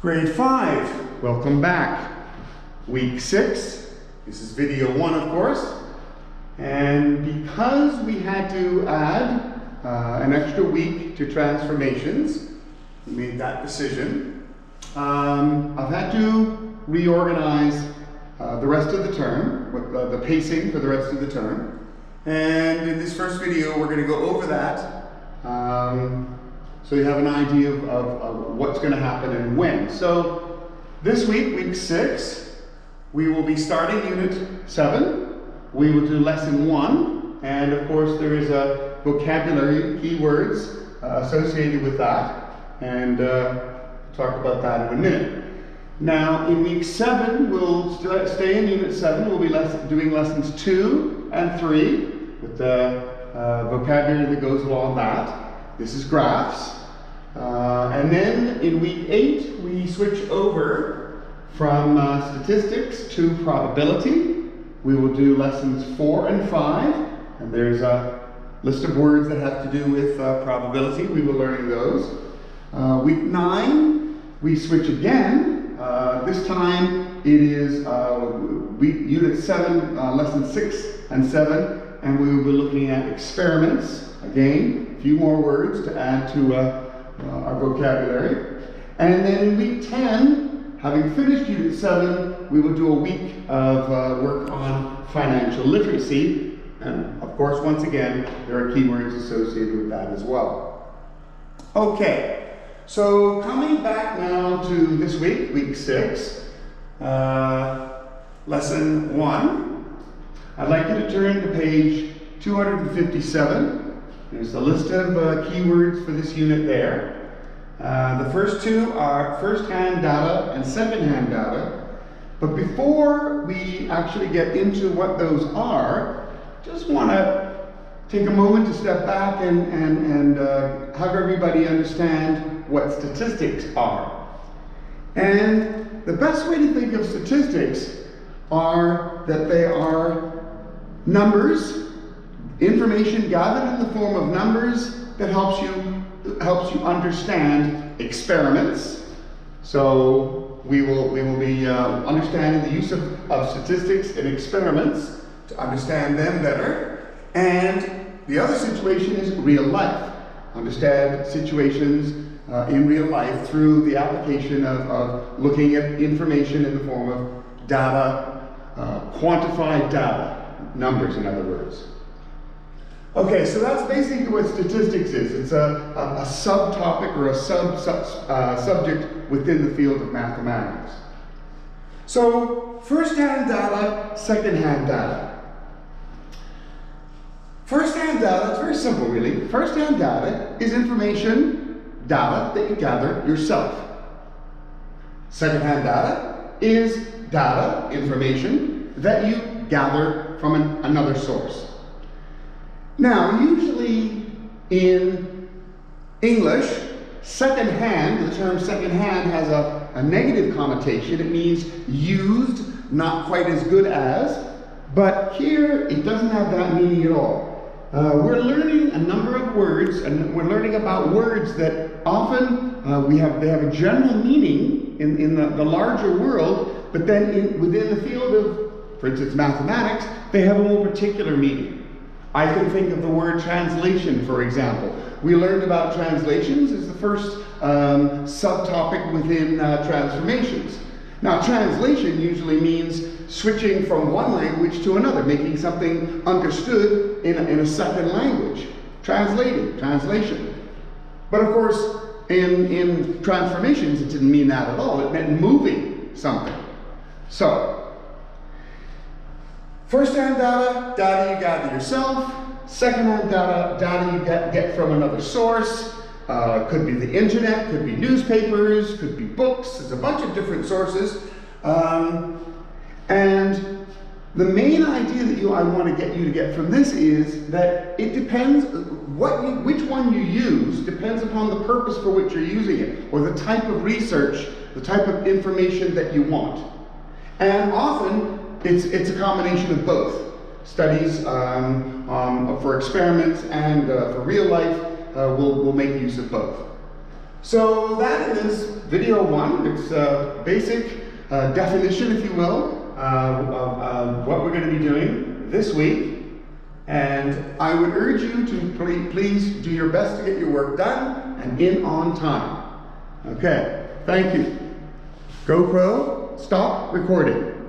Grade 5, welcome back. Week 6, this is video 1 of course, and because we had to add an extra week to transformations, we made that decision. I've had to reorganize the rest of the term, the pacing for the rest of the term, and in this first video we're going to go over that. So you have an idea of what's going to happen and when. So this week, week 6, we will be starting unit 7. We will do lesson 1, and of course there is a vocabulary, keywords associated with that, and talk about that in a minute. Now in week 7, we'll stay in unit 7. We'll be doing lessons 2 and 3 with the vocabulary that goes along that. This is graphs. And then in week 8, we switch over from statistics to probability. We will do lessons 4 and 5, and there's a list of words that have to do with probability. We will learn those. Week 9, we switch again. This time it is unit 7, lesson 6 and 7, and we will be looking at experiments. Again, a few more words to add to our vocabulary. And then in week 10, having finished unit 7, we will do a week of work on financial literacy. And of course, once again, there are keywords associated with that as well. Okay, so coming back now to this week, week 6, lesson 1, I'd like you to turn to page 257. There's a list of keywords for this unit there. The first two are first-hand data and second-hand data. But before we actually get into what those are, just want to take a moment to step back and have everybody understand what statistics are. And the best way to think of statistics are that they are numbers, information gathered in the form of numbers that helps you understand experiments. So we will be understanding the use of statistics in experiments to understand them better. And the other situation is real life. Understand situations in real life through the application of looking at information in the form of data, quantified data, numbers in other words. Okay, so that's basically what statistics is. It's a subtopic or a subject within the field of mathematics. So, first-hand data, second-hand data. First-hand data, it's very simple really. First-hand data is information, data that you gather yourself. Second-hand data is data, information, that you gather from another source. Now, usually in English, second-hand, the term second-hand has a negative connotation. It means used, not quite as good as, but here it doesn't have that meaning at all. We're learning a number of words, and we're learning about words that often they have a general meaning in the larger world, but then within the field of, for instance, mathematics, they have a more particular meaning. I can think of the word translation, for example. We learned about translations as the first subtopic within transformations. Now, translation usually means switching from one language to another, making something understood in a second language. Translation. But of course, in transformations, it didn't mean that at all. It meant moving something. So, first-hand data, data you gather yourself. Second-hand data, data you get from another source. Could be the internet, could be newspapers, could be books. There's a bunch of different sources. And the main idea that I want to get you to get from this is that it depends, which one you use depends upon the purpose for which you're using it, or the type of research, the type of information that you want. And often, it's a combination of both. Studies for experiments and for real life will make use of both. So that is video 1. It's a basic definition, if you will, of what we're going to be doing this week. And I would urge you to please do your best to get your work done and in on time. Okay, thank you. GoPro, stop recording.